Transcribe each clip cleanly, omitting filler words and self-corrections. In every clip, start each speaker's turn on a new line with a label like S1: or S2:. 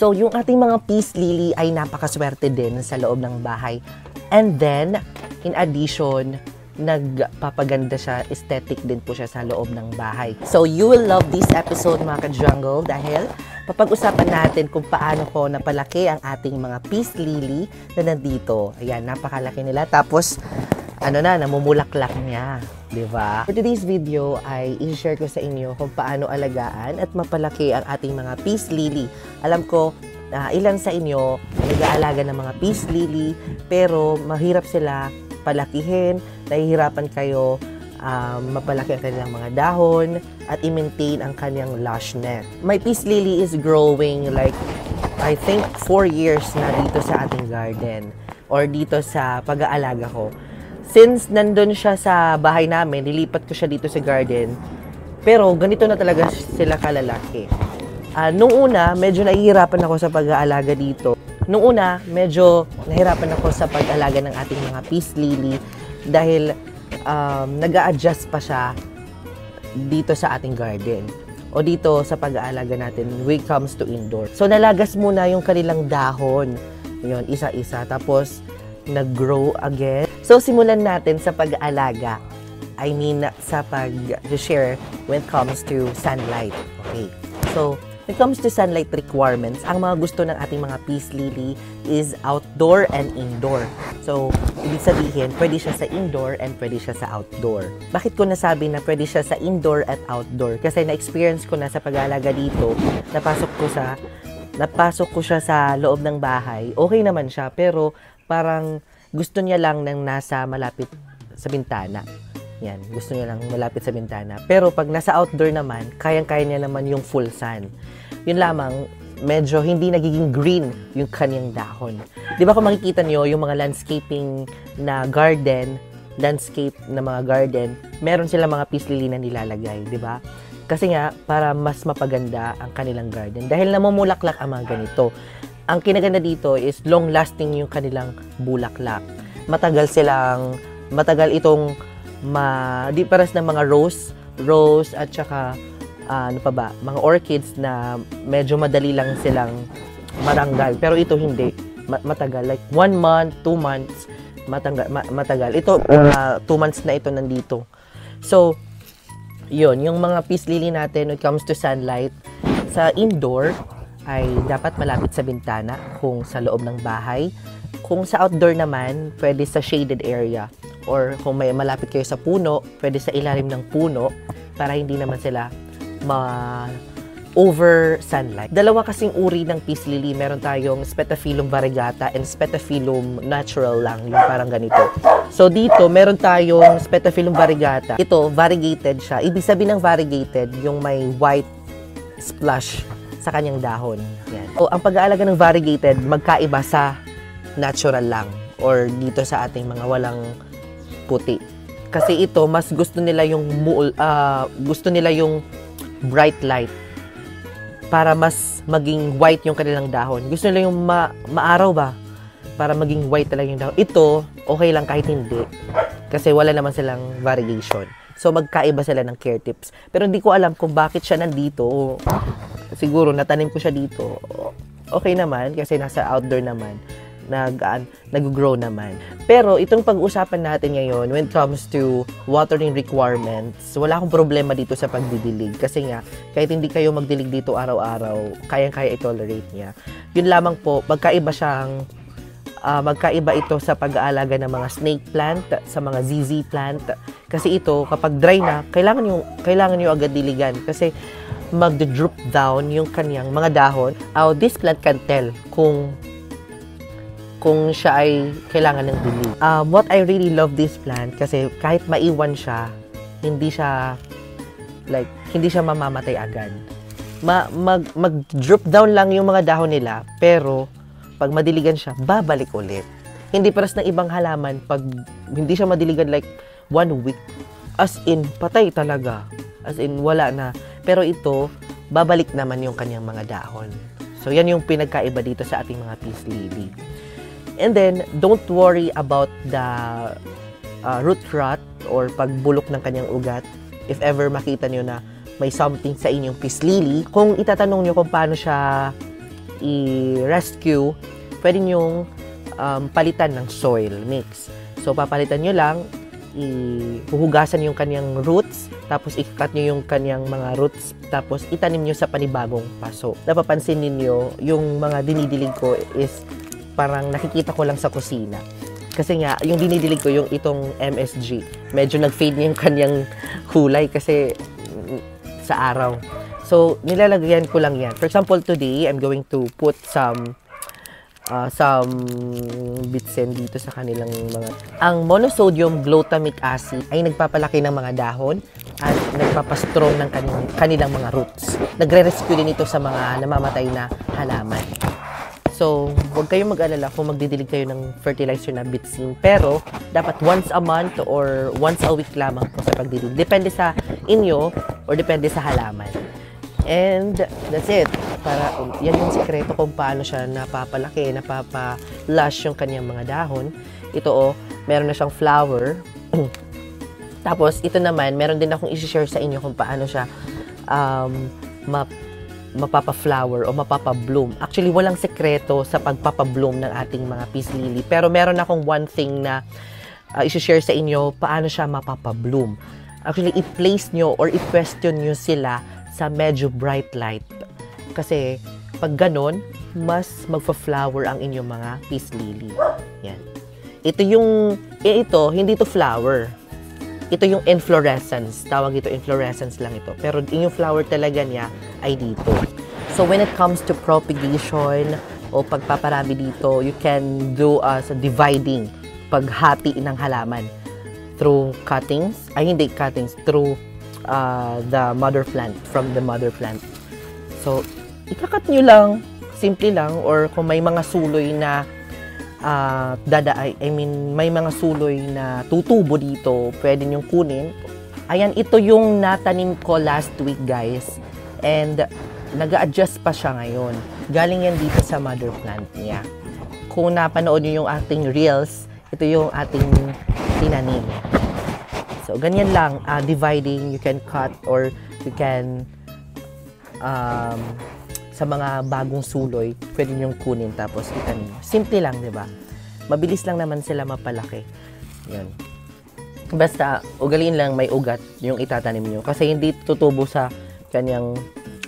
S1: So, yung ating mga peace lily ay napakaswerte din sa loob ng bahay. And then, in addition, nagpapaganda siya, aesthetic din po siya sa loob ng bahay. So, you will love this episode mga ka-jungle dahil papag-usapan natin kung paano ko napalaki ang ating mga peace lily na nandito. Ayan, napakalaki nila. Tapos, namumulaklak niya. Diba? For today's video ay i-share ko sa inyo kung paano alagaan at mapalaki ang ating mga peace lily. Alam ko, ilan sa inyo nag-aalaga ng mga peace lily pero mahirap sila palakihin, nahihirapan kayo mapalaki ang kanilang mga dahon at i-maintain ang kanyang lushness. My peace lily is growing like I think 4 years na dito sa ating garden or dito sa pag-aalaga ko. Since nandun siya sa bahay namin, nilipat ko siya dito sa garden. Pero ganito na talaga sila kalalaki. Nung una, medyo nahihirapan ako sa pag-aalaga dito. Nung una, medyo nahihirapan ako sa pag-aalaga ng ating mga peace lily dahil nag-a-adjust pa siya dito sa ating garden o dito sa pag-aalaga natin when it comes to indoor. So, nalagas muna yung kanilang dahon. Yun, isa-isa. Tapos, nag-grow again. So, simulan natin sa pag-aalaga. I mean, sa pag-share when it comes to sunlight. Okay. So, when it comes to sunlight requirements, ang mga gusto ng ating mga peace lily is outdoor and indoor. So, ibig sabihin, pwede siya sa indoor and pwede siya sa outdoor. Bakit ko nasabi na pwede siya sa indoor at outdoor? Kasi na-experience ko na sa pag-aalaga dito, napasok ko siya sa loob ng bahay. Okay naman siya, pero parang gusto niya lang ng nasa malapit sa bintana. Yan, gusto niya lang malapit sa bintana. Pero pag nasa outdoor naman, kayang-kaya niya naman yung full sun. Yun lamang, medyo hindi nagiging green yung kanyang dahon. Di ba kung makikita niyo yung mga landscaping na garden, landscape na mga garden, meron silang mga peace lily na nilalagay, di ba? Kasi nga, para mas mapaganda ang kanilang garden. Dahil namumulaklak ang mga ganito. Ang kinaganda dito is long-lasting yung kanilang bulaklak. Matagal itong di pares ng mga rose at saka mga orchids na medyo madali lang silang matanggal. Pero ito hindi, matagal. Like 1 month, 2 months, matagal. Ito, 2 months na ito nandito. So, yun, yung mga peace lily natin when it comes to sunlight, sa indoor, ay dapat malapit sa bintana kung sa loob ng bahay. Kung sa outdoor naman, pwede sa shaded area. Or kung may malapit kayo sa puno, pwede sa ilalim ng puno para hindi naman sila over sunlight. Dalawa kasing uri ng peace lily. Meron tayong Spetaphyllum variegata and Spetaphyllum natural lang, yung parang ganito. So dito, meron tayong Spetaphyllum variegata. Ito, variegated siya. Ibig sabihin ng variegated, yung may white splash sa kanyang dahon. Yan. O, ang pag-aalaga ng variegated, magkaiba sa natural lang or dito sa ating mga walang puti. Kasi ito, mas gusto nila yung bright light para mas maging white yung kanilang dahon. Gusto nila yung maaraw ba? Para maging white talaga yung dahon. Ito, okay lang kahit hindi. Kasi wala naman silang variegation. So, magkaiba sila ng care tips. Pero hindi ko alam kung bakit siya nandito. Siguro, natanim ko siya dito. Okay naman, kasi nasa outdoor naman. Nag-grow naman. Pero, itong pag-usapan natin ngayon, when it comes to watering requirements, wala akong problema dito sa pagdidilig. Kasi nga, kahit hindi kayo magdilig dito araw-araw, kayang-kaya i-tolerate niya. Yun lamang po, magkaiba ito sa pag-aalaga ng mga snake plant, sa mga ZZ plant. Kasi ito, kapag dry na, kailangan nyo agad diligan. Kasi mag-drop down yung kanyang mga dahon. This plant can tell kung siya ay kailangan ng dilig. What I really love this plant, kasi kahit maiwan siya, hindi siya mamamatay agad. Mag-drop down lang yung mga dahon nila, pero pag madiligan siya, babalik ulit. Hindi paras ng ibang halaman, pag hindi siya madiligan like 1 week, as in, patay talaga. As in, wala na. Pero ito, babalik naman yung kanyang mga dahon. So, yan yung pinagkaiba dito sa ating mga peace lily. And then, don't worry about the root rot or pagbulok ng kanyang ugat. If ever makita nyo na may something sa inyong peace lily, kung itatanong nyo kung paano siya i-rescue, pwede nyong palitan ng soil mix. So, papalitan nyo lang, ihuhugasan yung kanyang roots, tapos i-cut nyo yung kanyang mga roots, tapos itanim nyo sa panibagong paso. Napapansin ninyo, yung mga dinidilig ko is parang nakikita ko lang sa kusina. Kasi nga, yung dinidilig ko, yung itong MSG, medyo nag-fade niya yung kanyang kulay kasi sa araw. So, nilalagyan ko lang yan. For example, today, I'm going to put some bitsen dito sa kanilang mga... Ang monosodium glutamic acid ay nagpapalaki ng mga dahon at nagpapastrong ng kanilang mga roots. Nagre-rescue din ito sa mga namamatay na halaman. So, huwag kayong mag-alala kung magdidilig kayo ng fertilizer na bitsin. Pero, dapat once a month or once a week lamang po sa pagdidilig. Depende sa inyo or depende sa halaman. And that's it. Para yan yung sekreto kung paano siya napapalaki, napapa-lush yung kanyang mga dahon. Ito meron na siyang flower. Tapos ito naman, meron din akong i-share sa inyo kung paano siya mapapa-flower o mapapa-bloom. Actually, walang sekreto sa pagpapa-bloom ng ating mga peace lily. Pero meron akong one thing na i-share sa inyo paano siya mapapa-bloom. Actually, i-place nyo or i-question nyo sila sa medyo bright light. Kasi, pag ganon, mas magfa-flower ang inyong mga peace lily. Yan. Ito, hindi to flower. Ito yung inflorescence. Tawag ito, inflorescence lang ito. Pero yung flower talaga niya ay dito. So, when it comes to propagation o pagpaparami dito, you can do sa dividing, paghati ng halaman through cuttings. Hindi cuttings, through the mother plant, from the mother plant. So, ikakat nyo lang, simple lang, or kung may mga suloy na may mga suloy na tutubo dito, pwede nyong kunin. Ayan, ito yung natanim ko last week, guys. And nag-a-adjust pa siya ngayon. Galing yan dito sa mother plant niya. Kung napanood nyo yung ating reels, ito yung ating tinanim. So, ganyan lang, dividing, you can cut or you can, sa mga bagong suloy, pwede nyong kunin tapos itanim. Simple lang, di ba? Mabilis lang naman sila mapalaki. Yan. Basta, ugaliin lang may ugat yung itatanim nyo kasi hindi tutubo sa kanyang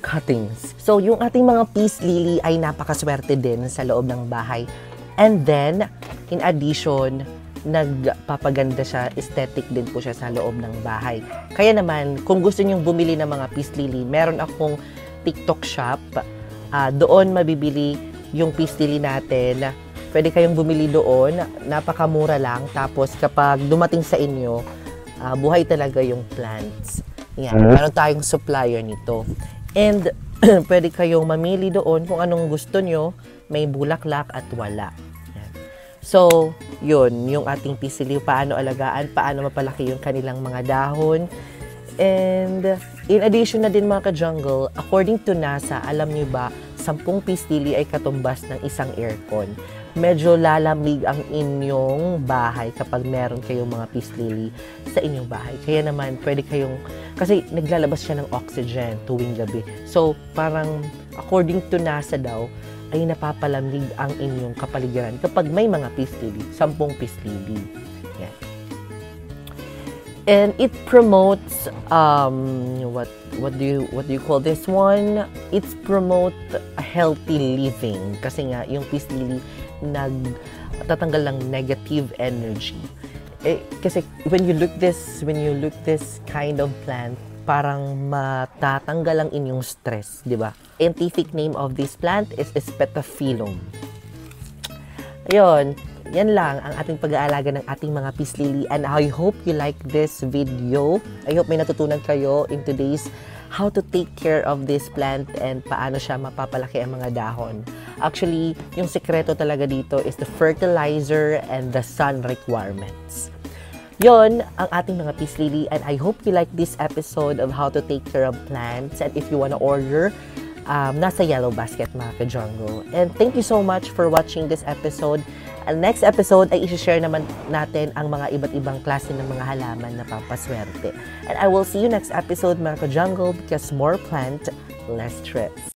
S1: cuttings. So, yung ating mga peace lily ay napakaswerte din sa loob ng bahay. And then, in addition, nagpapaganda siya, aesthetic din po siya sa loob ng bahay. Kaya naman, kung gusto nyong bumili ng mga peace lily, meron akong TikTok shop. Doon mabibili yung peace lily natin. Pwede kayong bumili doon. Napakamura lang. Tapos kapag dumating sa inyo, buhay talaga yung plants. Yan. Meron tayong supplier nito. And pwede kayong mamili doon kung anong gusto nyo. May bulaklak at wala. Yan. So, yun, yung ating peace lily, paano alagaan, paano mapalaki yung kanilang mga dahon. And in addition na din mga ka-jungle, according to NASA, alam niyo ba, 10 peace lily ay katumbas ng isang aircon. Medyo lalamig ang inyong bahay kapag meron kayong mga peace lily sa inyong bahay. Kaya naman, pwede kayong, kasi naglalabas siya ng oxygen tuwing gabi. So, parang according to NASA daw, ay napapalamig ang inyong kapaligiran kapag may mga peace lily, 10 peace lily. Yan. And it promotes what do you call this one? It's promote a healthy living kasi nga yung peace lily nagtatanggal ng negative energy. Kasi when you look this kind of plant, parang matatanggal ang inyong stress, di ba? Scientific name of this plant is Spetaphyllum. Ayun. Yan lang ang ating pag-aalaga ng ating mga peace lily, and I hope you like this video. I hope may natutunan kayo in today's how to take care of this plant and paano siya mapapalaki ang mga dahon. Actually, yung sekreto talaga dito is the fertilizer and the sun requirements. Yon ang ating mga peace lily, and I hope you like this episode of how to take care of plants. And if you wanna order, nasa Yellow Basket mga ka-jungle. And thank you so much for watching this episode. Ang next episode ay i-share naman natin ang mga iba't ibang klase ng mga halaman na papaswerte. And I will see you next episode mga ka-jungle, because more plant, less stress.